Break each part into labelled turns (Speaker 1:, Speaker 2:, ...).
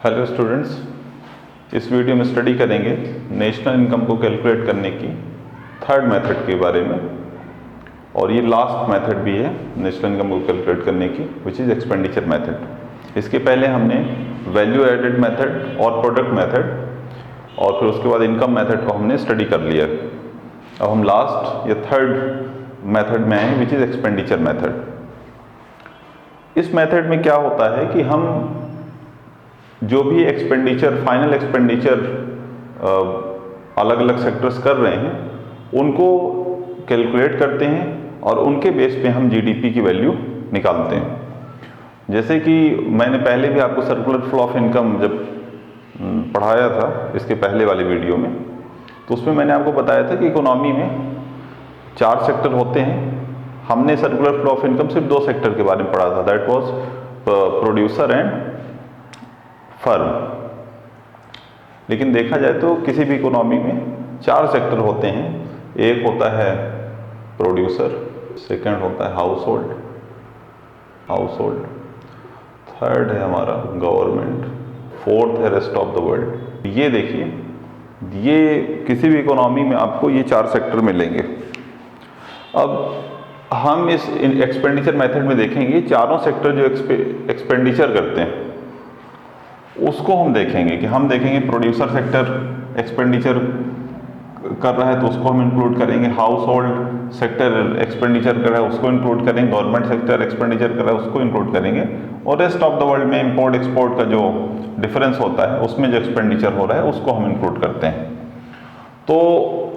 Speaker 1: Hello students, इस video में study करेंगे नेशनल इनकम को कैलकुलेट करने की थर्ड मेथड के बारे में। और ये लास्ट मेथड भी है नेशनल इनकम को कैलकुलेट करने की, विच इज़ एक्सपेंडिचर मेथड। इसके पहले हमने वैल्यू एडेड मेथड और प्रोडक्ट मेथड और फिर उसके बाद इनकम मेथड को हमने स्टडी कर लिया। अब हम लास्ट या थर्ड मेथड में हैं, विच इज़ एक्सपेंडिचर मेथड। इस मेथड में क्या होता है कि हम जो भी एक्सपेंडिचर, फाइनल एक्सपेंडिचर अलग अलग सेक्टर्स कर रहे हैं उनको कैलकुलेट करते हैं और उनके बेस पे हम जीडीपी की वैल्यू निकालते हैं। जैसे कि मैंने पहले भी आपको सर्कुलर फ्लो ऑफ इनकम जब पढ़ाया था इसके पहले वाले वीडियो में, तो उसमें मैंने आपको बताया था कि इकोनॉमी में 4 सेक्टर होते हैं। हमने सर्कुलर फ्लो ऑफ इनकम सिर्फ 2 सेक्टर के बारे में पढ़ा था, that was producer and firm. लेकिन देखा जाए तो किसी भी इकोनॉमी में 4 सेक्टर होते हैं। एक होता है प्रोड्यूसर, सेकंड होता है हाउस होल्ड, थर्ड है हमारा गवर्नमेंट, फोर्थ है रेस्ट ऑफ द वर्ल्ड। ये देखिए, ये किसी भी इकोनॉमी में आपको ये 4 सेक्टर मिलेंगे। अब हम इस एक्सपेंडिचर मेथड में देखेंगे चारों सेक्टर जो एक्सपेंडिचर करते हैं उसको हम देखेंगे कि हम देखेंगे प्रोड्यूसर सेक्टर एक्सपेंडिचर कर रहा है तो उसको हम इंक्लूड करेंगे, हाउस होल्ड सेक्टर एक्सपेंडिचर कर रहा है उसको इंक्लूड करेंगे, गवर्नमेंट सेक्टर एक्सपेंडिचर कर रहा है उसको इंक्लूड करेंगे, और रेस्ट ऑफ द वर्ल्ड में इंपोर्ट एक्सपोर्ट का जो डिफरेंस होता है उसमें जो एक्सपेंडिचर हो रहा है उसको हम इंक्लूड करते हैं। तो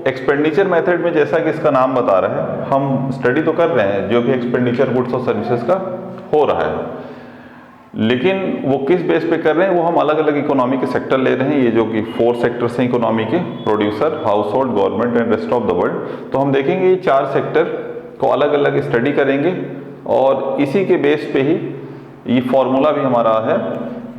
Speaker 1: एक्सपेंडिचर मेथड में जैसा कि इसका नाम बता रहा है, हम स्टडी तो कर रहे हैं जो भी एक्सपेंडिचर गुड्स और सर्विसेज का हो रहा है, लेकिन वो किस बेस पे कर रहे हैं वो हम अलग अलग इकोनॉमी के सेक्टर ले रहे हैं। ये जो कि 4 सेक्टर्स हैं इकोनॉमी के, producer, house hold, government and rest of the world. तो हम देखेंगे ये 4 सेक्टर को अलग अलग स्टडी करेंगे और इसी के बेस पे ही ये फॉर्मूला भी हमारा है,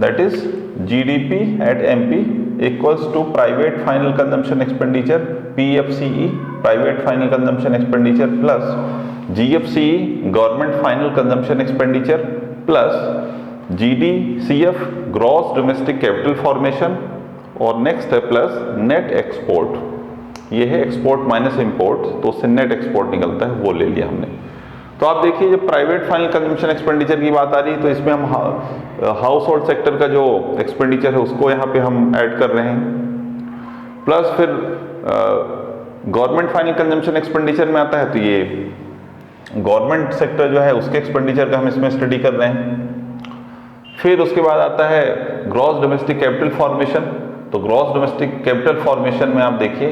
Speaker 1: that is GDP at MP equals to private final consumption expenditure, PFCE private final consumption expenditure, plus GFCE government final consumption expenditure, plus GDCF gross domestic capital formation, और नेक्स्ट है plus net export. ये है export minus import, तो उससे net export निकलता है, वो ले लिया हमने। तो आप देखिए जब प्राइवेट फाइनल कंजम्पशन एक्सपेंडिचर की बात आ रही है तो इसमें हम हाउस होल्ड सेक्टर का जो एक्सपेंडिचर है उसको यहाँ पे हम ऐड कर रहे हैं, प्लस फिर गवर्नमेंट फाइनल कंजम्पशन एक्सपेंडिचर में आता है तो ये गवर्नमेंट सेक्टर जो है उसके एक्सपेंडिचर का हम इसमें स्टडी कर रहे हैं। फिर उसके बाद आता है ग्रॉस डोमेस्टिक कैपिटल फॉर्मेशन। तो ग्रॉस डोमेस्टिक कैपिटल फॉर्मेशन में आप देखिए,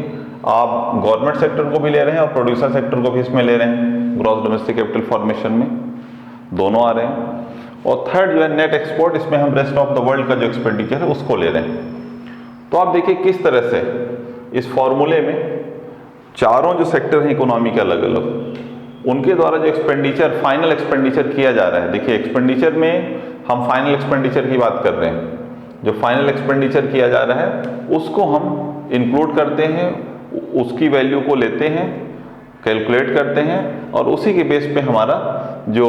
Speaker 1: आप गवर्नमेंट सेक्टर को भी ले रहे हैं और प्रोड्यूसर सेक्टर को भी इसमें ले रहे हैं। ग्रॉस डोमेस्टिक कैपिटल फॉर्मेशन में दोनों आ रहे हैं। और थर्ड जो है नेट एक्सपोर्ट, इसमें हम रेस्ट ऑफ द वर्ल्ड का जो एक्सपेंडिचर है उसको ले रहे हैं। तो आप देखिए किस तरह से इस फॉर्मूले में चारों जो सेक्टर हैं इकोनॉमी के अलग अलग, उनके द्वारा जो एक्सपेंडिचर, फाइनल एक्सपेंडिचर किया जा रहा है। देखिए एक्सपेंडिचर में हम फाइनल एक्सपेंडिचर की बात कर रहे हैं, जो फाइनल एक्सपेंडिचर किया जा रहा है उसको हम इंक्लूड करते हैं, उसकी वैल्यू को लेते हैं, कैलकुलेट करते हैं और उसी के बेस पे हमारा जो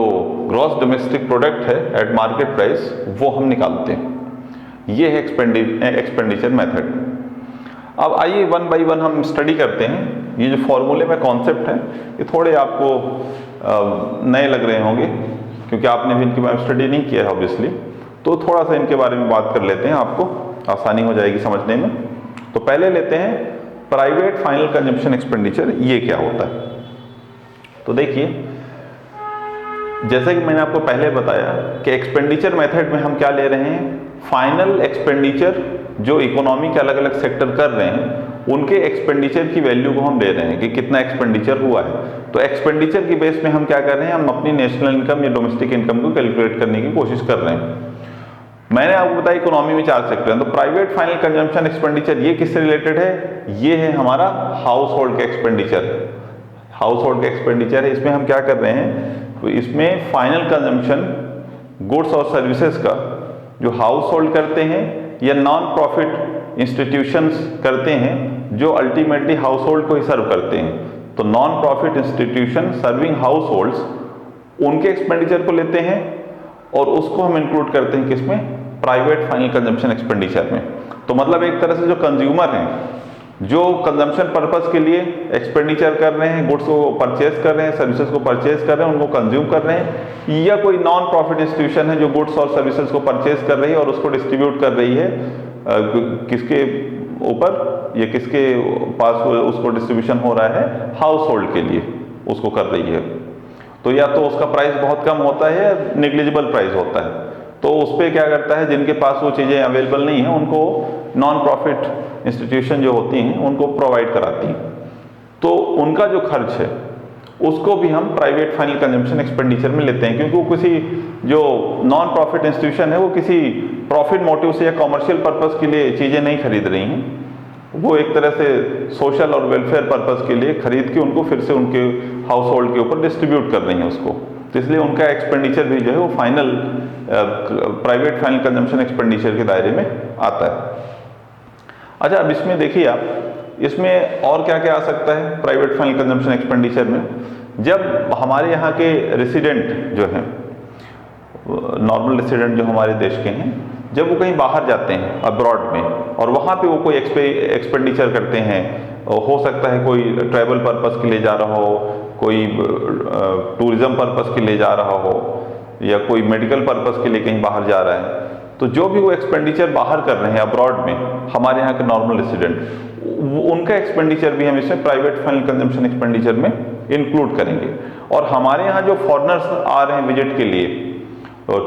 Speaker 1: ग्रॉस डोमेस्टिक प्रोडक्ट है एट मार्केट प्राइस वो हम निकालते हैं। ये है एक्सपेंडिचर मेथड। अब आइए 1 बाय 1 हम स्टडी करते हैं। ये जो फॉर्मूले में कॉन्सेप्ट है ये थोड़े आपको नए लग रहे होंगे क्योंकि आपने भी इनके बारे में स्टडी नहीं किया है ऑब्वियसली, तो थोड़ा सा इनके बारे में बात कर लेते हैं, आपको आसानी हो जाएगी समझने में। तो पहले लेते हैं प्राइवेट फाइनल कंजम्पशन एक्सपेंडिचर, ये क्या होता है। तो देखिए जैसे कि मैंने आपको पहले बताया कि एक्सपेंडिचर मेथड में हम क्या ले रहे हैं, फाइनल एक्सपेंडिचर जो इकोनॉमी के अलग अलग सेक्टर कर रहे हैं उनके एक्सपेंडिचर की वैल्यू को हम ले रहे हैं कि कितना एक्सपेंडिचर हुआ है। तो एक्सपेंडिचर की बेस में हम क्या कर रहे हैं, हम अपनी नेशनल इनकम या डोमेस्टिक इनकम को कैलकुलेट करने की कोशिश कर रहे हैं। मैंने आपको बताया इकोनॉमी में 4 सेक्टर हैं। तो प्राइवेट फाइनल कंजम्पशन एक्सपेंडिचर ये किससे रिलेटेड है, ये है हमारा हाउस होल्ड का एक्सपेंडिचर। हाउस होल्ड का एक्सपेंडिचर है, इसमें हम क्या कर रहे हैं, तो इसमें फाइनल कंजम्पशन गुड्स और सर्विसेज का जो हाउस होल्ड करते हैं या नॉन प्रॉफिट इंस्टीट्यूशंस करते हैं जो अल्टीमेटली हाउस होल्ड को ही सर्व करते हैं, तो non profit institution serving house holds, उनके एक्सपेंडिचर को लेते हैं और उसको हम इंक्लूड करते हैं किसमें, प्राइवेट फाइनल कंजम्पशन एक्सपेंडिचर में। तो मतलब एक तरह से जो कंज्यूमर हैं, जो कंजम्पशन पर्पस के लिए एक्सपेंडिचर कर रहे हैं, गुड्स को परचेज कर रहे हैं, सर्विसेज को परचेज कर रहे हैं, उनको कंज्यूम कर रहे हैं, या कोई नॉन प्रॉफिट इंस्टीट्यूशन है जो गुड्स और सर्विसेज को परचेज कर रही है और उसको डिस्ट्रीब्यूट कर रही है किसके ऊपर, या किसके पास उसको डिस्ट्रीब्यूशन हो रहा है, हाउस होल्ड के लिए उसको कर रही है। तो या तो उसका प्राइस बहुत कम होता है या नेग्लिजिबल प्राइस होता है। तो उस पर क्या करता है, जिनके पास वो चीज़ें अवेलेबल नहीं है उनको नॉन प्रॉफिट इंस्टीट्यूशन जो होती हैं उनको प्रोवाइड कराती हैं। तो उनका जो खर्च है उसको भी हम प्राइवेट फाइनल कंजम्पशन एक्सपेंडिचर में लेते हैं, क्योंकि वो किसी जो नॉन प्रॉफिट इंस्टीट्यूशन है वो किसी प्रॉफिट मोटिव से या कॉमर्शियल पर्पस के लिए चीज़ें नहीं खरीद रही हैं, वो एक तरह से सोशल और वेलफेयर पर्पस के लिए खरीद के उनको फिर से उनके हाउस होल्ड के ऊपर डिस्ट्रीब्यूट कर रही हैं उसको। तो इसलिए उनका एक्सपेंडिचर भी जो है वो final private final consumption expenditure के दायरे में आता है। अच्छा, अब इसमें देखिए आप, इसमें और क्या क्या आ सकता है प्राइवेट फाइनल कंजम्पशन एक्सपेंडिचर में। जब हमारे यहाँ के रेसिडेंट जो हैं, नॉर्मल रेसिडेंट जो हमारे देश के हैं, जब वो कहीं बाहर जाते हैं अब्रॉड में और वहाँ पे वो कोई एक्सपेंडिचर करते हैं, हो सकता है कोई ट्रैवल पर्पस के लिए जा रहा हो, कोई टूरिज्म पर्पस के लिए जा रहा हो, या कोई मेडिकल पर्पस के लिए कहीं बाहर जा रहा है, तो जो भी वो एक्सपेंडिचर बाहर कर रहे हैं अब्रॉड में, हमारे यहाँ के नॉर्मल रेसिडेंट, उनका एक्सपेंडिचर भी हम इसमें प्राइवेट फाइनल कंजम्पशन एक्सपेंडिचर में इंक्लूड करेंगे। और हमारे यहाँ जो फॉरेनर्स आ रहे हैं विजिट के लिए,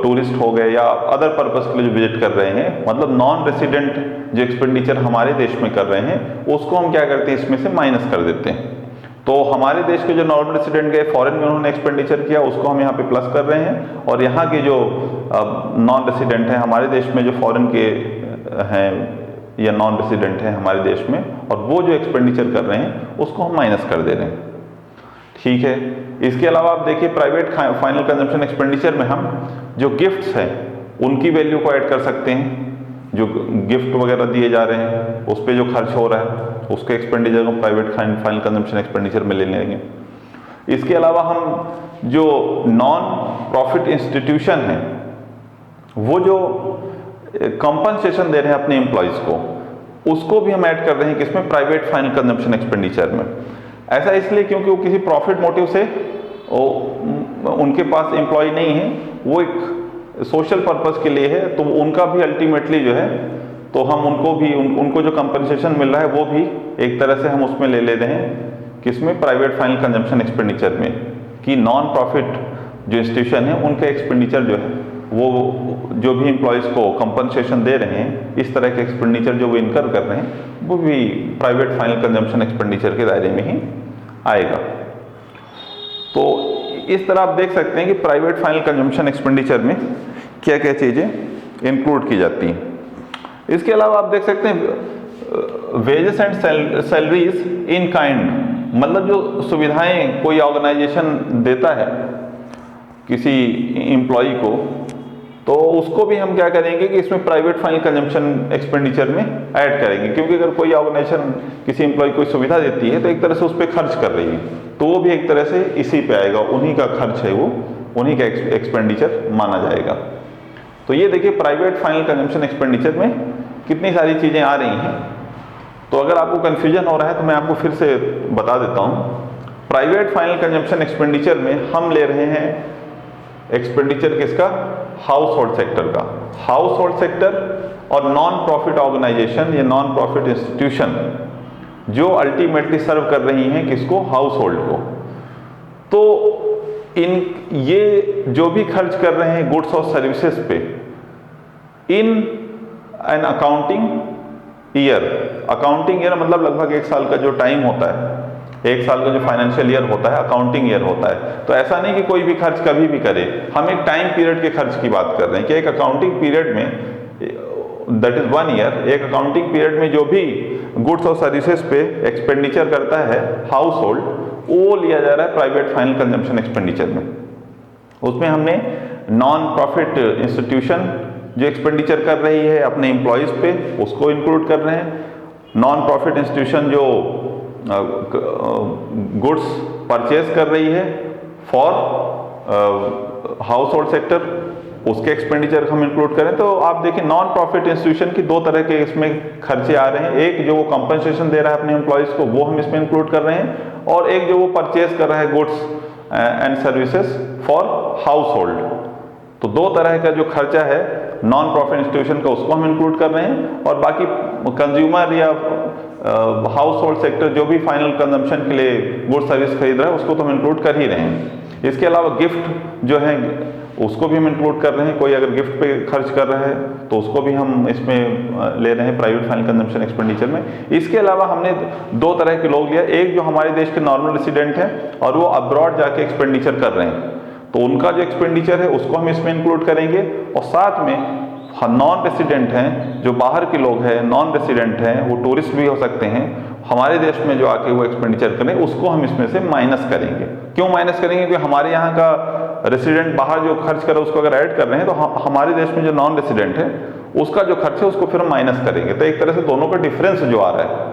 Speaker 1: टूरिस्ट हो गए या अदर पर्पस के लिए जो विजिट कर रहे हैं, मतलब नॉन रेसिडेंट जो एक्सपेंडिचर हमारे देश में कर रहे हैं, उसको हम क्या करते हैं, इसमें से माइनस कर देते हैं। तो हमारे देश के जो नॉर्मल रेसिडेंट गए फॉरेन में उन्होंने एक्सपेंडिचर किया, उसको हम यहाँ पे प्लस कर रहे हैं, और यहाँ के जो नॉन रेसिडेंट हैं हमारे देश में, जो फॉरेन के हैं या नॉन रेसिडेंट हैं हमारे देश में, और वो जो एक्सपेंडिचर कर रहे हैं उसको हम माइनस कर दे रहे हैं। ठीक है। इसके अलावा आप देखिए प्राइवेट फाइनल कंजम्पशन एक्सपेंडिचर में हम जो गिफ्ट्स हैं उनकी वैल्यू को ऐड कर सकते हैं। जो गिफ्ट वगैरह दिए जा रहे हैं उस पर जो खर्च हो रहा है उसके एक्सपेंडिचर को प्राइवेट फाइनल कंजम्पशन एक्सपेंडिचर में ले लेंगे। इसके अलावा हम जो नॉन प्रॉफिट इंस्टीट्यूशन है वो जो कंपनसेशन दे रहे हैं अपने एम्प्लॉयज़ को, उसको भी हम ऐड कर रहे हैं किसमें, प्राइवेट फाइनल कंजम्पशन एक्सपेंडिचर में। ऐसा इसलिए क्योंकि वो किसी प्रॉफिट मोटिव से उनके पास एम्प्लॉय नहीं है, वो एक सोशल पर्पस के लिए है, तो उनका भी अल्टीमेटली जो है, तो हम उनको भी उनको जो कंपनसेशन मिल रहा है वो भी एक तरह से हम उसमें ले रहे हैं किसमें, प्राइवेट फाइनल कंजम्पशन एक्सपेंडिचर में, कि नॉन प्रॉफिट जो इंस्टीट्यूशन है उनका एक्सपेंडिचर जो है वो जो भी एम्प्लॉयज़ को कंपनसेशन दे रहे हैं, इस तरह के एक्सपेंडिचर जो वो इनकर कर रहे हैं वो भी प्राइवेट फाइनल कंजम्पशन एक्सपेंडिचर के दायरे में ही आएगा। तो इस तरह आप देख सकते हैं कि प्राइवेट फाइनल कंजम्पशन एक्सपेंडिचर में क्या क्या चीज़ें इंक्लूड की जाती हैं। इसके अलावा आप देख सकते हैं wages and salaries in kind, मतलब जो सुविधाएं कोई ऑर्गेनाइजेशन देता है किसी एम्प्लॉय को, तो उसको भी हम क्या करेंगे कि इसमें प्राइवेट फाइनल कंजम्पशन एक्सपेंडिचर में ऐड करेंगे, क्योंकि अगर कोई ऑर्गेनाइजेशन किसी एम्प्लॉय को सुविधा देती है तो एक तरह से उस पर खर्च कर रही है, तो वो भी एक तरह से इसी पे आएगा, उन्हीं का खर्च है वो, उन्हीं का एक्सपेंडिचर माना जाएगा। तो ये देखिए प्राइवेट फाइनल कंजम्पशन एक्सपेंडिचर में कितनी सारी चीज़ें आ रही हैं। तो अगर आपको कन्फ्यूजन हो रहा है तो मैं आपको फिर से बता देता हूँ। प्राइवेट फाइनल कंजम्पशन एक्सपेंडिचर में हम ले रहे हैं एक्सपेंडिचर किसका, हाउस होल्ड सेक्टर का। हाउस होल्ड सेक्टर और नॉन प्रॉफिट ऑर्गेनाइजेशन या नॉन प्रॉफिट इंस्टीट्यूशन जो अल्टीमेटली सर्व कर रही हैं किसको, हाउस होल्ड को। तो ये जो भी खर्च कर रहे हैं गुड्स और सर्विसेज पे, in an accounting year, accounting year मतलब लगभग 1 साल का जो टाइम होता है, 1 साल का जो फाइनेंशियल ईयर होता है अकाउंटिंग ईयर होता है। तो ऐसा नहीं कि कोई भी खर्च कभी भी करे, हम एक टाइम पीरियड के खर्च की बात कर रहे हैं कि एक अकाउंटिंग पीरियड में, दैट इज 1 ईयर, एक अकाउंटिंग पीरियड में जो भी गुड्स और सर्विसेज पे एक्सपेंडिचर करता है हाउस होल्ड, वो लिया जा रहा है प्राइवेट फाइनल कंजम्पशन एक्सपेंडिचर में। उसमें हमने नॉन प्रॉफिट इंस्टीट्यूशन जो एक्सपेंडिचर कर रही है अपने एम्प्लॉयज़ पे, उसको इंक्लूड कर रहे हैं। नॉन प्रॉफिट इंस्टीट्यूशन जो गुड्स परचेज कर रही है फॉर हाउस होल्ड सेक्टर, उसके एक्सपेंडिचर हम इंक्लूड करें तो आप देखिए नॉन प्रॉफिट इंस्टीट्यूशन की दो तरह के इसमें खर्चे आ रहे हैं। एक जो वो कंपनसेशन दे रहा है अपने एम्प्लॉयज़ को, वो हम इसमें इंक्लूड कर रहे हैं, और एक जो वो परचेज कर रहा है goods and services for house hold. तो दो तरह का जो खर्चा है नॉन प्रॉफिट इंस्टीट्यूशन का, उसको हम इंक्लूड कर रहे हैं, और बाकी कंज्यूमर या हाउस होल्ड सेक्टर जो भी फाइनल कंजम्पशन के लिए गुड सर्विस खरीद रहा है उसको तो हम इंक्लूड कर ही रहे हैं। इसके अलावा गिफ्ट जो है उसको भी हम इंक्लूड कर रहे हैं। कोई अगर गिफ्ट पे खर्च कर रहा है तो उसको भी हम इसमें ले रहे हैं प्राइवेट फाइनल कंजम्पशन एक्सपेंडिचर में। इसके अलावा हमने दो तरह के लोग लिया, एक जो हमारे देश के नॉर्मल रेसिडेंट हैं और वो अब्रॉड जाके एक्सपेंडिचर कर रहे हैं, तो उनका जो एक्सपेंडिचर है उसको हम इसमें इंक्लूड करेंगे। और साथ में नॉन रेसिडेंट हैं, जो बाहर के लोग हैं, नॉन रेसिडेंट हैं, वो टूरिस्ट भी हो सकते हैं, हमारे देश में जो आके वो एक्सपेंडिचर करें, उसको हम इसमें से माइनस करेंगे। क्यों माइनस करेंगे? क्योंकि हमारे यहाँ का रेसिडेंट बाहर जो खर्च कर रहा है उसको अगर ऐड कर रहे हैं तो हमारे देश में जो नॉन रेसिडेंट है उसका जो खर्च है उसको फिर हम माइनस करेंगे। तो एक तरह से दोनों का डिफरेंस जो आ रहा है,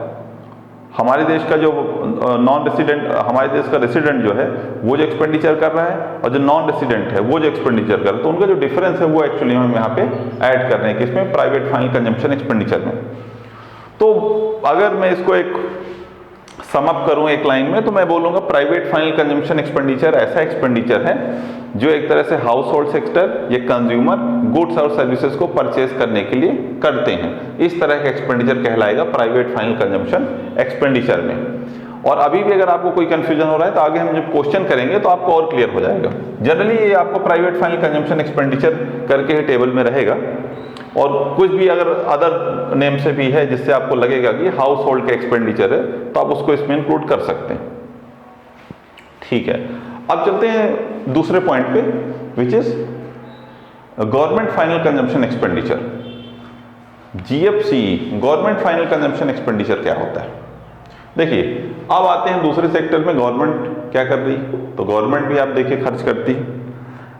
Speaker 1: हमारे देश का जो नॉन रेसिडेंट, हमारे देश का रेसिडेंट जो है वो जो एक्सपेंडिचर कर रहा है और जो नॉन रेसिडेंट है वो जो एक्सपेंडिचर कर रहा है, तो उनका जो डिफरेंस है वो एक्चुअली हम यहाँ पे ऐड कर रहे हैं किसमें, प्राइवेट फाइनल कंजम्पशन एक्सपेंडिचर में। तो अगर मैं इसको एक समअप करूं एक लाइन में तो मैं बोलूंगा प्राइवेट फाइनल कंजम्पशन एक्सपेंडिचर ऐसा एक्सपेंडिचर है जो एक तरह से हाउस होल्ड सेक्टर या कंज्यूमर गुड्स और सर्विसेज को परचेज करने के लिए करते हैं। इस तरह का एक्सपेंडिचर कहलाएगा प्राइवेट फाइनल कंजम्पशन एक्सपेंडिचर में। और अभी भी अगर आपको कोई कंफ्यूजन हो रहा है तो आगे हम जब क्वेश्चन करेंगे तो आपको और क्लियर हो जाएगा। जनरली ये आपको प्राइवेट फाइनल कंजम्पशन एक्सपेंडिचर करके ही टेबल में रहेगा, और कुछ भी अगर अदर नेम से भी है जिससे आपको लगेगा कि हाउस होल्ड का एक्सपेंडिचर है तो आप उसको इसमें इंक्लूड कर सकते हैं। ठीक है, अब चलते हैं दूसरे पॉइंट पे, which is government final consumption expenditure, GFCE। Government final consumption expenditure क्या होता है? देखिए, अब आते हैं दूसरे सेक्टर में गवर्नमेंट क्या कर रही। तो गवर्नमेंट भी आप देखिए खर्च करती है।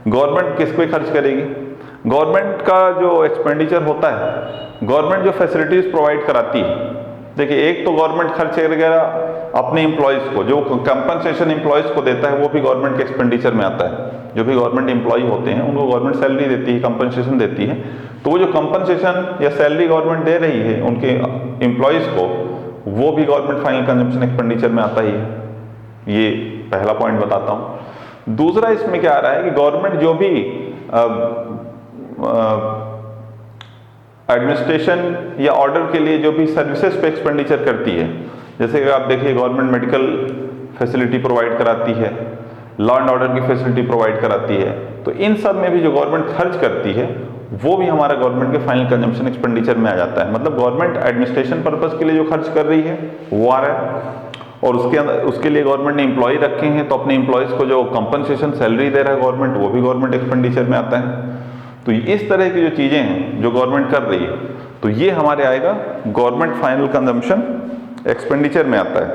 Speaker 1: गवर्नमेंट किस पे खर्च करेगी? गवर्नमेंट का जो एक्सपेंडिचर होता है, गवर्नमेंट जो फैसिलिटीज प्रोवाइड कराती है, देखिए एक तो गवर्नमेंट खर्च करेगा अपने एम्प्लॉयज़ को, जो कंपनसेशन एम्प्लॉयज़ को देता है वो भी गवर्नमेंट के एक्सपेंडिचर में आता है। जो भी गवर्नमेंट एम्प्लॉय होते हैं उनको गवर्नमेंट सैलरी देती है, कंपनसेशन देती है, तो वो जो कंपनसेशन या सैलरी गवर्नमेंट दे रही है उनके एम्प्लॉयज़ को, वो भी गवर्नमेंट फाइनल कंजम्पशन एक्सपेंडिचर में आता ही है। ये पहला पॉइंट बताता हूँ। दूसरा इसमें क्या आ रहा है कि गवर्नमेंट जो भी एडमिनिस्ट्रेशन या ऑर्डर के लिए जो भी सर्विसेज पे एक्सपेंडिचर करती है, जैसे कि आप देखिए गवर्नमेंट मेडिकल फैसिलिटी प्रोवाइड कराती है, लॉ एंड ऑर्डर की फैसिलिटी प्रोवाइड कराती है, तो इन सब में भी जो गवर्नमेंट खर्च करती है वो भी हमारा गवर्नमेंट के फाइनल कंजम्पशन एक्सपेंडिचर में आ जाता है। मतलब गवर्नमेंट एडमिनिस्ट्रेशन पर्पस के लिए जो खर्च कर रही है वो आ रहा है, और उसके अंदर उसके लिए गवर्नमेंट ने एम्प्लॉय रखे हैं, तो अपने एम्प्लॉयज़ को जो कंपनसेशन सैलरी दे रहा है गवर्नमेंट, वो भी गवर्नमेंट एक्सपेंडिचर में आता है। तो इस तरह की जो चीज़ें हैं जो गवर्नमेंट कर रही है, तो ये हमारे आएगा गवर्नमेंट फाइनल कंजम्पशन एक्सपेंडिचर में आता है।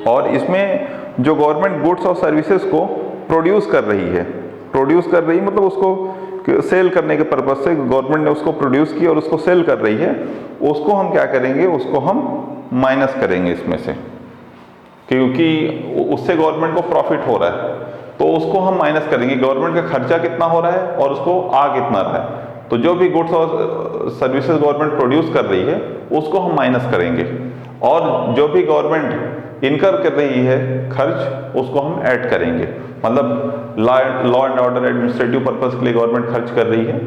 Speaker 1: और इसमें जो गवर्नमेंट गुड्स और सर्विसेज को प्रोड्यूस कर रही है, मतलब उसको सेल करने के पर्पज से गवर्नमेंट ने उसको प्रोड्यूस किया और उसको सेल कर रही है, उसको हम क्या करेंगे, उसको हम माइनस करेंगे इसमें से, क्योंकि उससे गवर्नमेंट को प्रॉफिट हो रहा है, तो उसको हम माइनस करेंगे। गवर्नमेंट का खर्चा कितना हो रहा है और उसको आ कितना रहा है, तो जो भी गुड्स और सर्विसेज गवर्नमेंट प्रोड्यूस कर रही है उसको हम माइनस करेंगे, और जो भी गवर्नमेंट इनकर कर रही है खर्च उसको हम ऐड करेंगे। मतलब law and order administrative purpose के लिए गवर्नमेंट खर्च कर रही है,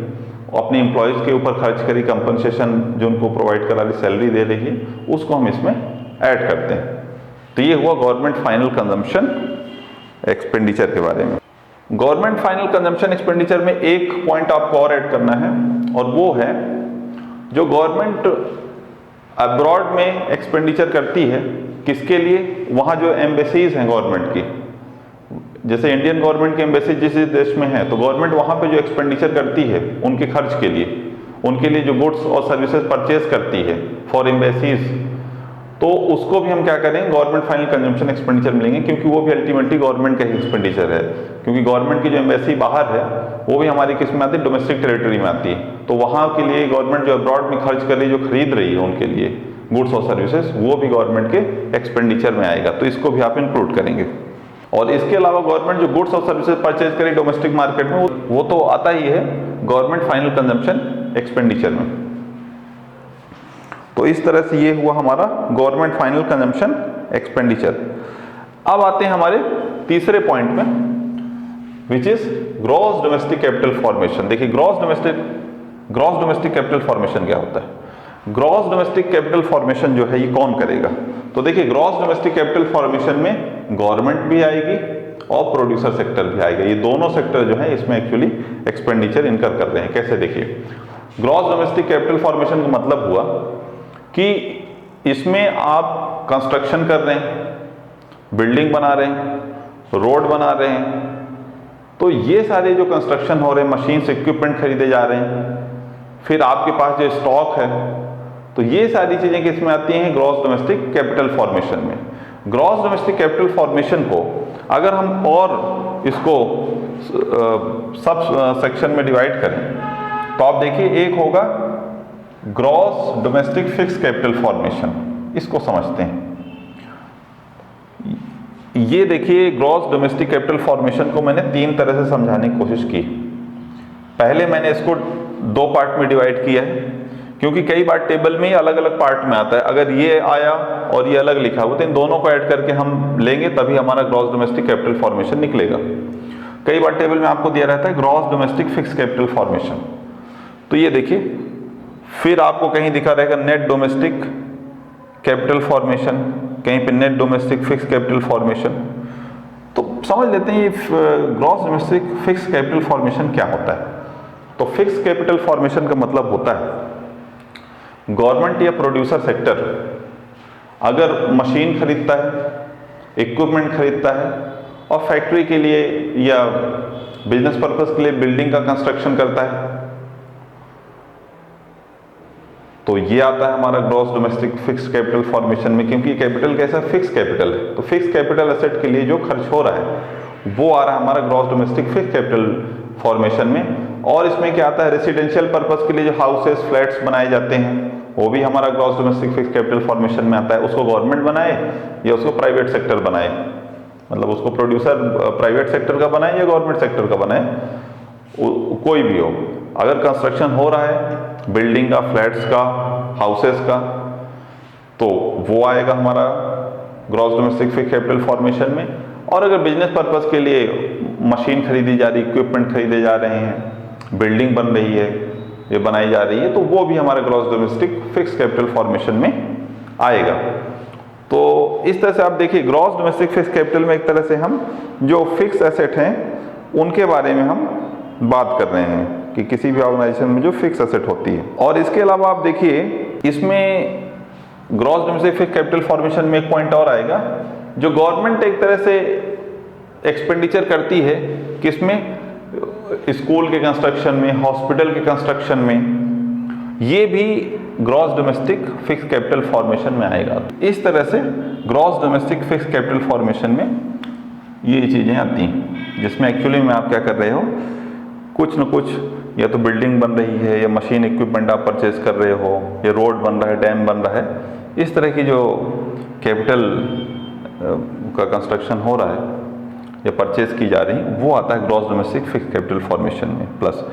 Speaker 1: अपने एम्प्लॉयज़ के ऊपर खर्च करी, कंपनसेशन जो उनको प्रोवाइड करा रही, सैलरी दे रही है, उसको हम इसमें ऐड करते हैं। तो ये हुआ गवर्नमेंट फाइनल कंजम्पशन एक्सपेंडिचर के बारे में। गवर्नमेंट फाइनल कंजम्पशन एक्सपेंडिचर में एक पॉइंट आपको और ऐड करना है, और वो है जो गवर्नमेंट अब्रॉड में एक्सपेंडिचर करती है, किसके लिए? वहाँ जो एम्बेसीज हैं गवर्नमेंट की, जैसे इंडियन गवर्नमेंट की एम्बेसी जिस देश में है, तो गवर्नमेंट वहाँ पे जो एक्सपेंडिचर करती है उनके खर्च के लिए, उनके लिए जो गुड्स और सर्विसेज परचेज करती है फॉर एम्बेसीज, तो उसको भी हम क्या करेंगे, गवर्नमेंट फाइनल कंजम्पशन एक्सपेंडिचर मिलेंगे, क्योंकि वो भी अल्टीमेटली गवर्नमेंट का ही एक्सपेंडिचर है। क्योंकि गवर्नमेंट की जो एम्बेसी बाहर है वो भी हमारी किस में आती है, डोमेस्टिक टेरिटरी में आती है, तो वहाँ के लिए गवर्नमेंट जो अब्रॉड में खर्च कर रही है, जो खरीद रही है उनके लिए गुड्स और सर्विसेज, वो भी गवर्नमेंट के एक्सपेंडिचर में आएगा, तो इसको भी आप इंक्लूड करेंगे। और इसके अलावा गवर्नमेंट जो गुड्स और सर्विसेज परचेज करे डोमेस्टिक मार्केट में, वो तो आता ही है गवर्नमेंट फाइनल कंजम्पशन एक्सपेंडिचर में। तो इस तरह से ये हुआ हमारा गवर्नमेंट फाइनल कंजम्पशन एक्सपेंडिचर। अब आते हैं हमारे तीसरे पॉइंट में, which is gross domestic capital formation. देखिए ग्रॉस डोमेस्टिक कैपिटल फॉर्मेशन क्या होता है? ग्रॉस डोमेस्टिक कैपिटल फॉर्मेशन जो है ये कौन करेगा? तो देखिए ग्रॉस डोमेस्टिक कैपिटल फॉर्मेशन में गवर्नमेंट भी आएगी और प्रोड्यूसर सेक्टर भी आएगा। ये दोनों सेक्टर जो है इसमें एक्चुअली एक्सपेंडिचर इनकर कर रहे हैं। कैसे? देखिए ग्रॉस डोमेस्टिक कैपिटल फॉर्मेशन का मतलब हुआ कि इसमें आप कंस्ट्रक्शन कर रहे हैं, बिल्डिंग बना रहे हैं, रोड बना रहे हैं, तो ये सारे जो कंस्ट्रक्शन हो रहे हैं, मशीन से इक्विपमेंट खरीदे जा रहे हैं, फिर आपके पास जो स्टॉक है, तो ये सारी चीजें किसमें आती हैं? ग्रॉस डोमेस्टिक कैपिटल फॉर्मेशन में। ग्रॉस डोमेस्टिक कैपिटल फॉर्मेशन को अगर हम और इसको सब सेक्शन में डिवाइड करें तो आप देखिए एक होगा gross domestic fix capital formation, इसको समझते हैं। ये देखिए ग्रॉस डोमेस्टिक कैपिटल फॉर्मेशन को मैंने तीन तरह से समझाने की कोशिश की। पहले मैंने इसको दो पार्ट में डिवाइड किया है, क्योंकि कई बार टेबल में ही अलग अलग पार्ट में आता है। अगर ये आया और ये अलग लिखा हुआ तो इन दोनों को ऐड करके हम लेंगे तभी हमारा ग्रॉस डोमेस्टिक कैपिटल फॉर्मेशन निकलेगा। कई बार टेबल में आपको दिया रहता है gross domestic fix capital formation, तो ये देखिए, फिर आपको कहीं दिखा रहेगा नेट डोमेस्टिक कैपिटल फॉर्मेशन, कहीं पे net domestic fix capital formation. तो समझ लेते हैं ये gross domestic fix capital formation क्या होता है। तो फिक्स कैपिटल फॉर्मेशन का मतलब होता है गवर्नमेंट या प्रोड्यूसर सेक्टर अगर मशीन खरीदता है, इक्विपमेंट खरीदता है और फैक्ट्री के लिए या बिजनेस पर्पस के लिए बिल्डिंग का कंस्ट्रक्शन करता है, तो ये आता है हमारा gross domestic fix capital formation में। क्योंकि कैपिटल कैसा? फिक्स कैपिटल है, तो फिक्स कैपिटल एसेट के लिए जो खर्च हो रहा है वो आ रहा है हमारा gross domestic fix capital formation में। और इसमें क्या आता है? रेसिडेंशियल पर्पस के लिए जो हाउसेस, फ्लैट्स बनाए जाते हैं वो भी हमारा gross domestic fix capital formation में आता है। उसको गवर्नमेंट बनाए या उसको प्राइवेट सेक्टर बनाए, मतलब उसको प्रोड्यूसर प्राइवेट सेक्टर का बनाए या गवर्नमेंट सेक्टर का बनाए, कोई भी हो, अगर कंस्ट्रक्शन हो रहा है बिल्डिंग का, फ्लैट्स का, हाउसेस का, तो वो आएगा हमारा gross domestic fix capital formation में। और अगर बिजनेस पर्पस के लिए मशीन खरीदी जा रही, इक्विपमेंट खरीदे जा रहे हैं, बिल्डिंग बन रही है, ये बनाई जा रही है, तो वो भी हमारे gross domestic fix capital formation में आएगा। तो इस तरह से आप देखिए ग्रॉस डोमेस्टिक फिक्स कैपिटल में एक तरह से हम जो फिक्स एसेट हैं उनके बारे में हम बात कर रहे हैं कि किसी भी ऑर्गेनाइजेशन में जो फिक्स एसेट होती है। और इसके अलावा आप देखिए इसमें gross domestic fix capital formation में एक पॉइंट और आएगा, जो गवर्नमेंट एक तरह से एक्सपेंडिचर करती है किसमें? स्कूल के कंस्ट्रक्शन में, हॉस्पिटल के कंस्ट्रक्शन में, ये भी gross domestic fix capital formation में आएगा। इस तरह से gross domestic fix capital formation में ये चीज़ें आती हैं, जिसमें एक्चुअली में आप क्या कर रहे हो, कुछ न कुछ या तो बिल्डिंग बन रही है या मशीन इक्विपमेंट आप परचेज कर रहे हो या रोड बन रहा है, डैम बन रहा है, इस तरह की जो कैपिटल का कंस्ट्रक्शन हो रहा है या परचेज की जा रही वो आता है gross domestic fix capital formation में। प्लस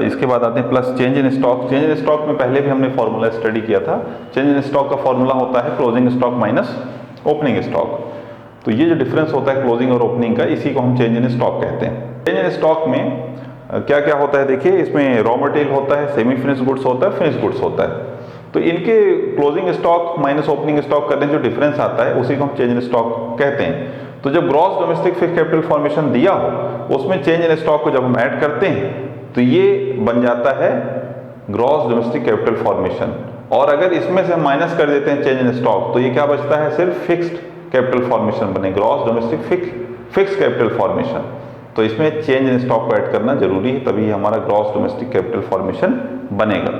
Speaker 1: इसके बाद आते हैं plus change in stock. Change in stock में पहले भी हमने फॉर्मूला स्टडी किया था। चेंज इन स्टॉक का फॉर्मूला होता है closing stock minus opening stock. तो ये जो डिफरेंस होता है क्लोजिंग और ओपनिंग का, इसी को हम चेंज इन स्टॉक कहते हैं। चेंज इन स्टॉक में क्या क्या होता है देखिए, इसमें रॉ मटेरियल होता है, सेमी फिनिश गुड्स होता है, फिनिश गुड्स होता है। तो इनके closing stock minus opening stock करने जो डिफरेंस आता है उसी को हम चेंज इन स्टॉक कहते हैं। तो जब gross domestic fix capital formation दिया हो उसमें चेंज इन स्टॉक को जब हम ऐड करते हैं तो ये बन जाता है ग्रॉस डोमेस्टिक कैपिटल फॉर्मेशन। और अगर इसमें से हम माइनस कर देते हैं चेंज इन स्टॉक तो ये क्या बचता है, सिर्फ फिक्स्ड कैपिटल फॉर्मेशन बने, gross domestic fix capital formation. तो इसमें चेंज इन स्टॉक को ऐड करना जरूरी है, तभी हमारा ग्रॉस डोमेस्टिक कैपिटल फॉर्मेशन बनेगा।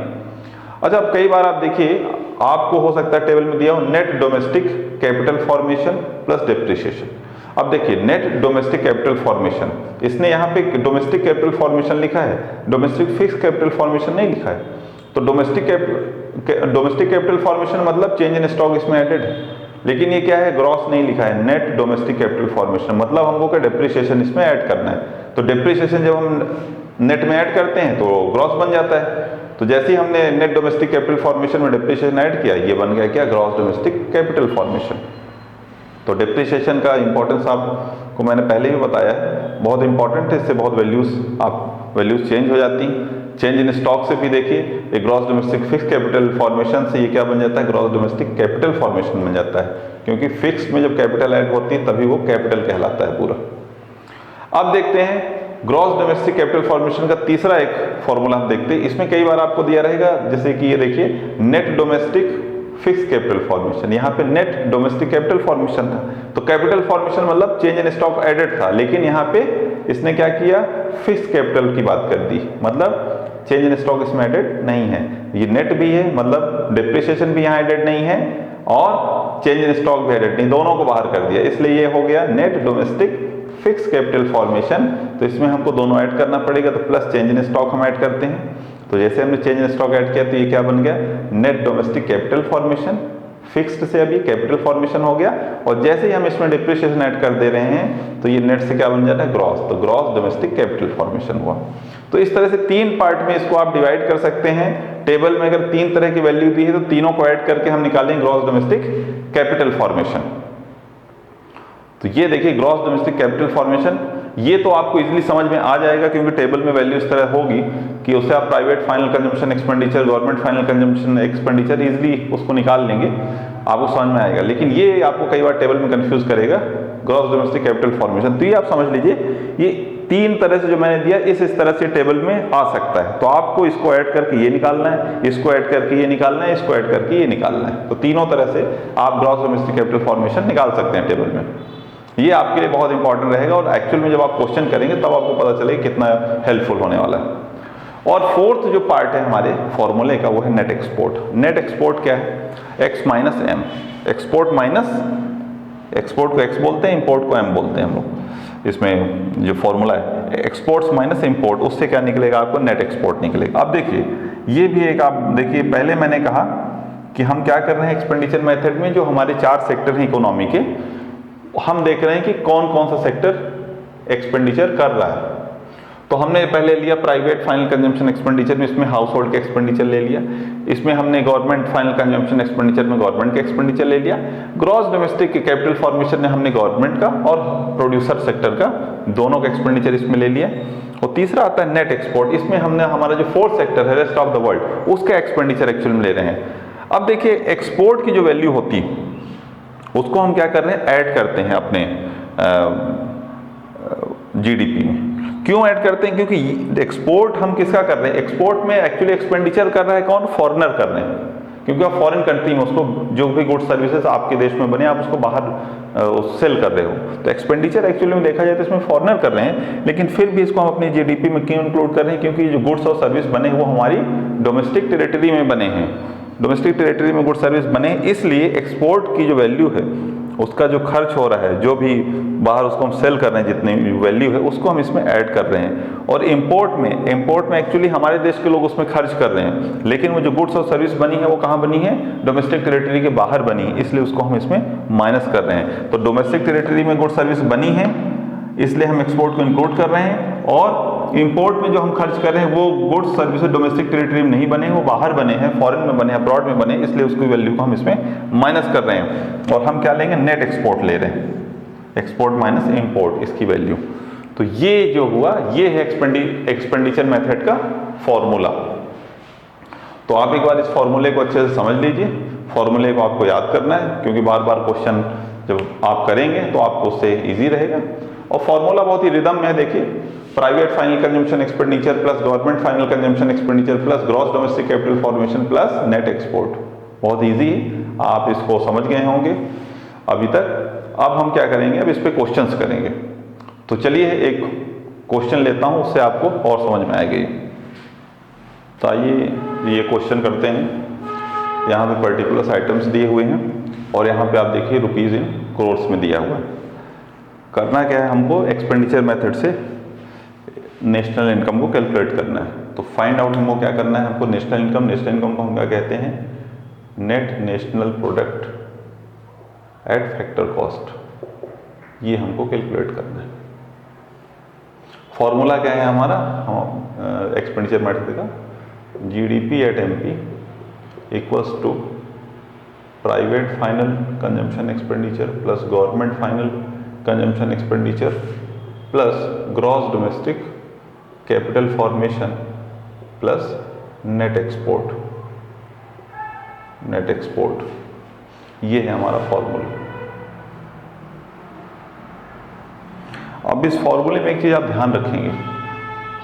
Speaker 1: अच्छा, अब कई बार आप देखिए आपको हो सकता है टेबल में दिया हो net domestic capital formation plus depreciation. अब देखिए नेट डोमेस्टिक कैपिटल फॉर्मेशन, इसने यहाँ पे डोमेस्टिक कैपिटल फॉर्मेशन लिखा है, डोमेस्टिक फिक्स कैपिटल फॉर्मेशन नहीं लिखा है। तो डोमेस्टिक कैपिटल फॉर्मेशन मतलब चेंज इन स्टॉक इसमें एडेड है, लेकिन ये क्या है, ग्रॉस नहीं लिखा है, नेट डोमेस्टिक कैपिटल फॉर्मेशन, मतलब हमको क्या डेप्रिसिएशन इसमें ऐड करना है। तो डेप्रिसिएशन जब हम नेट में ऐड करते हैं तो ग्रॉस बन जाता है। तो जैसे ही हमने नेट डोमेस्टिक कैपिटल फॉर्मेशन में डेप्रिसिएशन ऐड किया, ये बन गया क्या, ग्रॉस डोमेस्टिक कैपिटल फॉर्मेशन। तो डेप्रिसिएशन का इंपॉर्टेंस आपको मैंने पहले भी बताया है, बहुत इंपॉर्टेंट है, इससे बहुत वैल्यूज चेंज हो जाती हैं। चेंज इन स्टॉक से भी देखिए, एक gross domestic fix capital formation से ये क्या बन जाता है, ग्रॉस डोमेस्टिक कैपिटल फॉर्मेशन बन जाता है, क्योंकि फिक्स में जब कैपिटल ऐड होती है तभी वो कैपिटल कहलाता है पूरा। अब देखते हैं ग्रॉस डोमेस्टिक कैपिटल फॉर्मेशन का तीसरा एक फॉर्मूला हम देखते हैं। इसमें कई बार आपको दिया रहेगा, जैसे कि ये देखिए net domestic fix capital formation, यहाँ पे नेट डोमेस्टिक कैपिटल फॉर्मेशन था, तो कैपिटल फॉर्मेशन मतलब चेंज इन स्टॉक एडेड था, लेकिन यहाँ पे इसने क्या किया, फिक्स कैपिटल की बात कर दी, मतलब चेंज इन स्टॉक इसमें एडेड नहीं है। ये नेट भी है, मतलब डेप्रिसिएशन भी यहाँ एडेड नहीं है और चेंज इन स्टॉक भी एडेड नहीं, दोनों को बाहर कर दिया, इसलिए ये हो गया net domestic fix capital formation. तो इसमें हमको दोनों ऐड करना पड़ेगा, तो प्लस चेंज इन स्टॉक हम ऐड करते हैं। तो जैसे हमने चेंज इन स्टॉक ऐड किया तो ये क्या बन गया, net domestic capital formation. Fixed से अभी कैपिटल फॉर्मेशन हो गया, और जैसे ही हम इसमें डिप्रिसिएशन ऐड कर दे रहे हैं तो ये नेट से क्या बन जाता है, ग्रॉस, तो ग्रॉस डोमेस्टिक कैपिटल फॉर्मेशन हुआ। तो इस तरह से तीन पार्ट में इसको आप डिवाइड कर सकते हैं। टेबल में अगर तीन तरह की वैल्यू दी है तो तीनों को ऐड करके हम निकालेंगे ग्रॉस डोमेस्टिक कैपिटल फॉर्मेशन। तो ये देखिए ग्रॉस डोमेस्टिक कैपिटल फॉर्मेशन, ये तो आपको इजीली समझ में आ जाएगा, क्योंकि टेबल में वैल्यू इस तरह होगी कि उससे आप private final consumption expenditure, government final consumption expenditure easily उसको निकाल लेंगे, आपको समझ में आएगा। लेकिन ये आपको कई बार टेबल में कंफ्यूज करेगा, ग्रॉस डोमेस्टिक कैपिटल फॉर्मेशन। तो ये आप समझ लीजिए, ये तीन तरह से जो मैंने दिया इस तरह से टेबल में आ सकता है। तो आपको इसको ऐड करके ये निकालना है, इसको ऐड करके ये निकालना है, इसको ऐड करके ये निकालना है। तो तीनों तरह से आप ग्रॉस डोमेस्टिक कैपिटल फॉर्मेशन निकाल सकते हैं टेबल में। ये आपके लिए बहुत इंपॉर्टेंट रहेगा, और एक्चुअल में जब आप क्वेश्चन करेंगे तब आपको पता चलेगा कितना हेल्पफुल होने वाला है। और फोर्थ जो पार्ट है हमारे फॉर्मूले का वो है नेट एक्सपोर्ट। नेट एक्सपोर्ट क्या है, X minus M, export minus, export को एक्स बोलते हैं, इंपोर्ट को एम बोलते हैं हम लोग। इसमें जो फॉर्मूला है एक्सपोर्ट्स माइनस इंपोर्ट, उससे क्या निकलेगा, आपको नेट एक्सपोर्ट निकलेगा। अब देखिए ये भी एक, आप देखिए पहले मैंने कहा कि हम क्या कर रहे हैं एक्सपेंडिचर मेथड में, जो हमारे चार सेक्टर हैं इकोनॉमी के, हम देख रहे हैं कि कौन कौन सा सेक्टर एक्सपेंडिचर कर रहा है। तो हमने पहले लिया प्राइवेट फाइनल कंजम्पशन एक्सपेंडिचर में, इसमें हाउस होल्ड के एक्सपेंडिचर ले लिया। इसमें हमने गवर्नमेंट फाइनल कंजम्पशन एक्सपेंडिचर में गवर्नमेंट के एक्सपेंडिचर ले लिया। ग्रॉस डोमेस्टिक के कैपिटल फॉर्मेशन में हमने गवर्नमेंट का और प्रोड्यूसर सेक्टर का दोनों का एक्सपेंडिचर इसमें ले लिया। और तीसरा आता है नेट एक्सपोर्ट, इसमें हमने हमारा जो फोर्थ सेक्टर है रेस्ट ऑफ द वर्ल्ड, उसका एक्सपेंडिचर एक्चुअल में ले रहे हैं। अब देखिए एक्सपोर्ट की जो वैल्यू होती है उसको हम क्या कर रहे हैं, ऐड करते हैं अपने जीडीपी में। क्यों ऐड करते हैं, क्योंकि एक्सपोर्ट हम किसका कर रहे हैं, एक्सपोर्ट में एक्चुअली एक्सपेंडिचर कर रहा है कौन, फॉरेनर कर रहे हैं, क्योंकि आप फॉरेन कंट्री में उसको जो भी गुड्स सर्विसेज आपके देश में बने आप उसको बाहर सेल कर रहे हो। तो एक्सपेंडिचर एक्चुअली में देखा जाए तो इसमें फॉरेनर कर रहे हैं, लेकिन फिर भी इसको हम अपनी जीडीपी में क्यों इंक्लूड कर रहे हैं, क्योंकि जो गुड्स और सर्विस बने वो हमारी डोमेस्टिक टेरिटरी में बने हैं, डोमेस्टिक टेरिटरी में गुड सर्विस बने, इसलिए एक्सपोर्ट की जो वैल्यू है, उसका जो खर्च हो रहा है, जो भी बाहर उसको हम सेल कर रहे हैं, जितनी वैल्यू है उसको हम इसमें ऐड कर रहे हैं। और इंपोर्ट में एक्चुअली हमारे देश के लोग उसमें खर्च कर रहे हैं, लेकिन वो जो गुड्स और सर्विस बनी है वो कहाँ बनी है, डोमेस्टिक टेरिटरी के बाहर बनी है, इसलिए उसको हम इसमें माइनस कर रहे हैं। तो डोमेस्टिक टेरिटरी में गुड सर्विस बनी है इसलिए हम एक्सपोर्ट को इंक्लूड कर रहे हैं, और इंपोर्ट में जो हम खर्च कर रहे हैं वो गुड्स सर्विसेज डोमेस्टिक टेरिटरी में नहीं बने, वो बाहर बने हैं, फॉरेन में बने हैं, अब्रॉड में बने, इसलिए उसकी वैल्यू को हम इसमें माइनस कर रहे हैं। और हम क्या लेंगे, नेट एक्सपोर्ट ले रहे हैं, एक्सपोर्ट माइनस इंपोर्ट, इसकी वैल्यू। तो ये जो हुआ ये है एक्सपेंडिचर मेथड का फॉर्मूला। तो आप एक बार इस फॉर्मूले को अच्छे से समझ लीजिए, फॉर्मूले को आपको याद करना है, क्योंकि बार बार क्वेश्चन जब आप करेंगे तो आपको उससे ईजी रहेगा। और फॉर्मूला बहुत ही रिदम में है, देखिए private final consumption expenditure plus government final consumption expenditure plus gross domestic capital formation plus net export. बहुत इजी है, आप इसको समझ गए होंगे अभी तक। अब हम क्या करेंगे, अब इस पे क्वेश्चंस करेंगे। तो चलिए एक क्वेश्चन लेता हूं, उससे आपको और समझ में आएगी। तो आइए ये क्वेश्चन करते हैं। यहाँ पे पर्टिकुलर आइटम्स दिए हुए हैं और यहाँ पे आप देखिए रुपीज इन करोड़ में दिया हुआ है। करना क्या है, हमको एक्सपेंडिचर मेथड से नेशनल इनकम को कैलकुलेट करना है। तो फाइंड आउट हमको क्या करना है, हमको नेशनल इनकम को हम क्या कहते हैं, net national product at factor cost, ये हमको कैलकुलेट करना है। फॉर्मूला क्या है हमारा एक्सपेंडिचर मैट्रिक्स का, GDP at MP equals to private final consumption expenditure plus government final consumption expenditure plus gross domestic capital formation plus net export. ये है हमारा फॉर्मूला। अब इस फॉर्मूले में एक चीज़ आप ध्यान रखेंगे,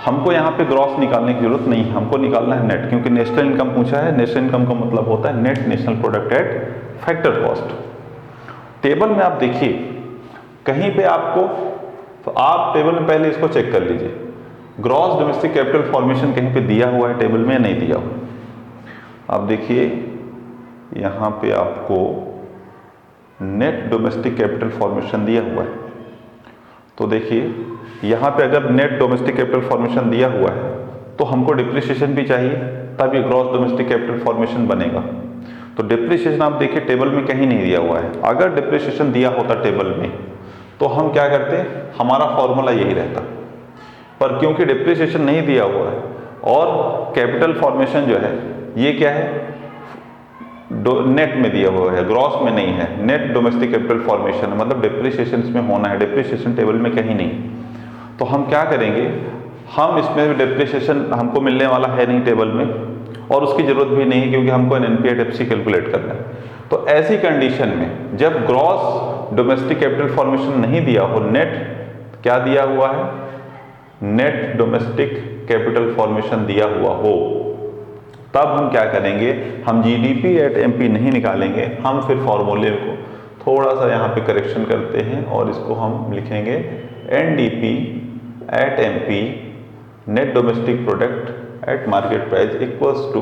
Speaker 1: हमको यहाँ पे ग्रॉस निकालने की जरूरत नहीं है, हमको निकालना है नेट, क्योंकि नेशनल इनकम पूछा है। नेशनल इनकम का मतलब होता है net national product at factor cost. Table में आप देखिए कहीं पे आपको, तो आप टेबल में पहले इसको चेक कर लीजिए, ग्रॉस डोमेस्टिक कैपिटल फॉर्मेशन कहीं पे दिया हुआ है टेबल में या नहीं दिया हुआ। आप देखिए यहाँ पे आपको नेट डोमेस्टिक कैपिटल फॉर्मेशन दिया हुआ है, तो देखिए यहाँ पे अगर नेट डोमेस्टिक कैपिटल फॉर्मेशन दिया हुआ है तो हमको डिप्रिसिएशन भी चाहिए, तब ये ग्रॉस डोमेस्टिक कैपिटल फॉर्मेशन बनेगा। तो डिप्रिसिएशन आप देखिए टेबल में कहीं नहीं दिया हुआ है। अगर डिप्रिसिएशन दिया होता टेबल में तो हम क्या करते, हमारा फॉर्मूला यही रहता, पर क्योंकि डिप्रिसिएशन नहीं दिया हुआ है और कैपिटल फॉर्मेशन जो है ये क्या है, नेट में दिया हुआ है, ग्रॉस में नहीं है। नेट डोमेस्टिक कैपिटल फॉर्मेशन है, मतलब डिप्रिसिएशन इसमें होना है, डिप्रिसिएशन टेबल में कहीं नहीं। तो हम क्या करेंगे, हम इसमें डिप्रिसिएशन हमको मिलने वाला है नहीं टेबल में, और उसकी जरूरत भी नहीं क्योंकि हमको एनपीएट एफसी कैलकुलेट करना है। तो ऐसी कंडीशन में जब ग्रॉस डोमेस्टिक कैपिटल फॉर्मेशन नहीं दिया हो, नेट क्या दिया हुआ है, नेट डोमेस्टिक कैपिटल फॉर्मेशन दिया हुआ हो, तब हम क्या करेंगे, हम जीडीपी एट एमपी नहीं निकालेंगे, हम फिर फॉर्मूले को थोड़ा सा यहाँ पे करेक्शन करते हैं और इसको हम लिखेंगे NDP at MP net domestic product at market price equals to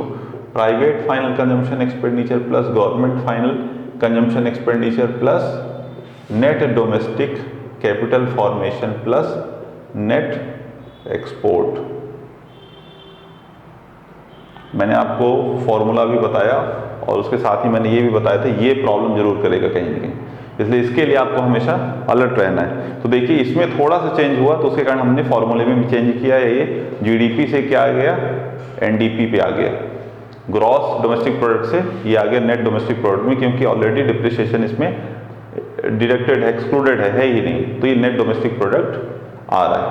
Speaker 1: private final consumption expenditure plus government final consumption expenditure plus net domestic capital formation plus net export. मैंने आपको फॉर्मूला भी बताया और उसके साथ ही मैंने ये भी बताया था ये प्रॉब्लम जरूर करेगा कहीं ना कहीं, इसलिए इसके लिए आपको हमेशा अलर्ट रहना है। तो देखिए इसमें थोड़ा सा चेंज हुआ तो उसके कारण हमने फॉर्मूले में भी चेंज किया है। ये जीडीपी से क्या आ गया, एनडीपी पे आ गया, ग्रॉस डोमेस्टिक प्रोडक्ट से ये आ गया नेट डोमेस्टिक प्रोडक्ट में, क्योंकि ऑलरेडी डिप्रिसिएशन इसमें डिडक्टेड है, एक्सक्लूडेड है ही नहीं, तो ये नेट डोमेस्टिक प्रोडक्ट आ रहा है।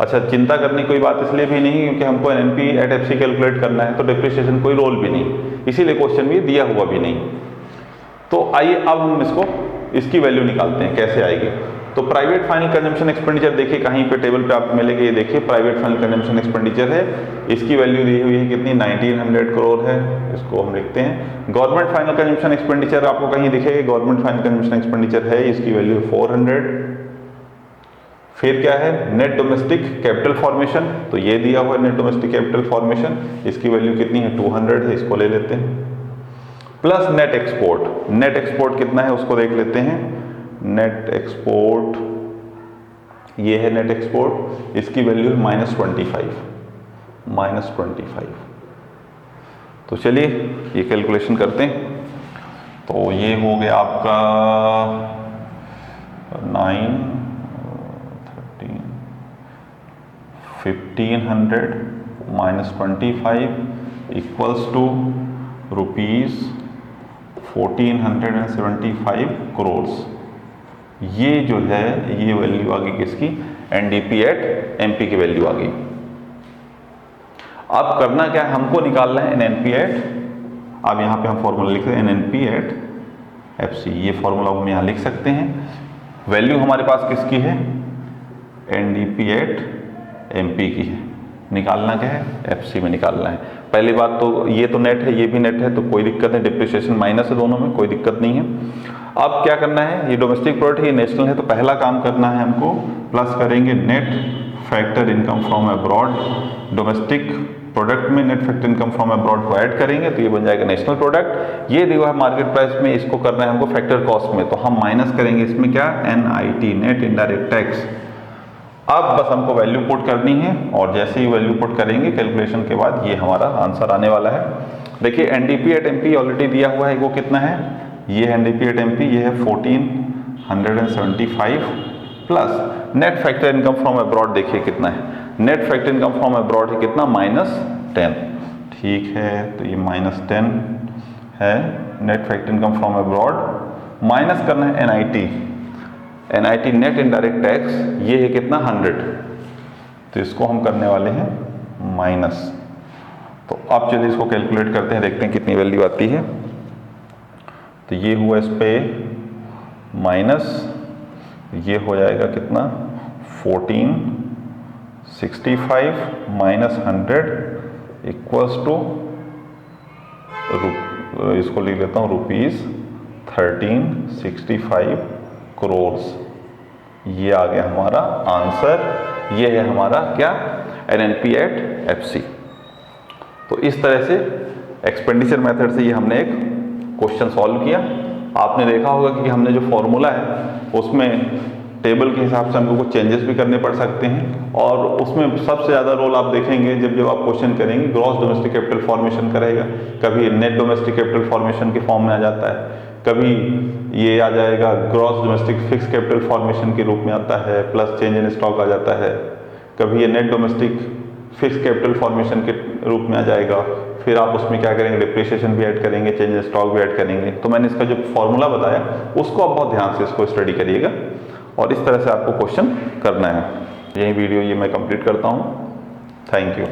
Speaker 1: अच्छा, चिंता करने की कोई बात इसलिए भी नहीं क्योंकि हमको एनपी एट एफसी कैलकुलेट करना है, तो डिप्रिसिएशन कोई रोल भी नहीं, इसीलिए क्वेश्चन भी दिया हुआ भी नहीं। तो आइए अब हम इसकी वैल्यू निकालते हैं, कैसे आएगी। तो प्राइवेट फाइनल कंजम्पशन एक्सपेंडिचर देखिए कहीं पे टेबल पे आपको मिलेगा, ये देखिए प्राइवेट फाइनल कंजम्पशन एक्सपेंडिचर है, इसकी वैल्यू दी हुई है कितनी, 1900 करोड़ है, इसको हम लिखते हैं। गवर्नमेंट फाइनल कंजम्पशन एक्सपेंडिचर आपको कहीं दिखेगा, गवर्नमेंट फाइनल कंजम्पशन एक्सपेंडिचर है, इसकी वैल्यू 400। फिर क्या है, नेट डोमेस्टिक कैपिटल फॉर्मेशन, तो ये दिया हुआ है नेट डोमेस्टिक कैपिटल फॉर्मेशन, इसकी वैल्यू कितनी है, 200 है, इसको ले लेते हैं। Plus net export, net export कितना है उसको देख लेते हैं। नेट एक्सपोर्ट, ये है नेट एक्सपोर्ट, इसकी वैल्यू है -25। तो चलिए ये कैलकुलेशन करते हैं। तो ये हो गया आपका 1500 -25 इक्वल्स टू ₹1475 करोड़। ये जो है ये वैल्यू आ गई किसकी, एनडीपी एट एमपी की वैल्यू आ गई। अब करना क्या है, हमको निकालना है एनएनपी एट, अब यहाँ पे हम फॉर्मूला लिख रहे हैं एनएनपी एट एफसी, ये फॉर्मूला हम यहाँ लिख सकते हैं। वैल्यू हमारे पास किसकी है, एनडीपी एट एमपी की है, निकालना क्या है, एफसी में निकालना है। पहली बात तो ये तो नेट है, ये भी नेट है, तो कोई दिक्कत नहीं, डिप्रिसिएशन माइनस है दोनों में, कोई दिक्कत नहीं है। अब क्या करना है, ये डोमेस्टिक प्रोडक्ट है, ये नेशनल है, तो पहला काम करना है हमको, प्लस करेंगे net factor income from abroad, domestic product में net factor income from abroad को ऐड करेंगे तो ये बन जाएगा नेशनल प्रोडक्ट। ये दिया है मार्केट प्राइस में, इसको करना है हमको फैक्टर कॉस्ट में, तो हम माइनस करेंगे इसमें क्या, एनआईटी नेट इनडायरेक्ट टैक्स। अब बस हमको वैल्यू पुट करनी है और जैसे ही वैल्यू पुट करेंगे कैलकुलेशन के बाद ये हमारा आंसर आने वाला है। देखिए एनडीपी एट एमपी ऑलरेडी दिया हुआ है, वो कितना है ये है एनडीपी एट एमपी, ये है 1475 plus net factor income from abroad देखिए कितना है, net factor income from abroad है कितना -10, ठीक है, तो ये -10 है net factor income from abroad, minus करना है एनआईटी नेट इनडायरेक्ट टैक्स, ये है कितना 100, तो इसको हम करने वाले हैं माइनस। तो अब चलिए इसको कैलकुलेट करते हैं, देखते हैं कितनी वैल्यू आती है। तो ये हुआ इस पे माइनस, ये हो जाएगा कितना 1465 माइनस 100 इक्वल्स टू, इसको लिख लेता हूँ ₹1365 करोड़। ये आ गया हमारा आंसर, ये है हमारा क्या एनएनपी एट एफसी। तो इस तरह से एक्सपेंडिचर मेथड से ये हमने एक क्वेश्चन सॉल्व किया। आपने देखा होगा कि हमने जो फॉर्मूला है उसमें टेबल के हिसाब से हमको कुछ चेंजेस भी करने पड़ सकते हैं, और उसमें सबसे ज़्यादा रोल आप देखेंगे जब आप क्वेश्चन करेंगे ग्रॉस डोमेस्टिक कैपिटल फॉर्मेशन करेगा, कभी नेट डोमेस्टिक कैपिटल फॉर्मेशन के फॉर्म में आ जाता है, कभी ये आ जाएगा gross domestic fix capital formation के रूप में आता है, प्लस चेंज इन स्टॉक आ जाता है, कभी ये net domestic fix capital formation के रूप में आ जाएगा, फिर आप उसमें क्या करेंगे डिप्रिसिएशन भी ऐड करेंगे, चेंज इन स्टॉक भी ऐड करेंगे। तो मैंने इसका जो फॉर्मूला बताया उसको आप बहुत ध्यान से इसको स्टडी करिएगा, और इस तरह से आपको क्वेश्चन करना है। यही वीडियो ये मैं कंप्लीट करता हूँ। Thank you.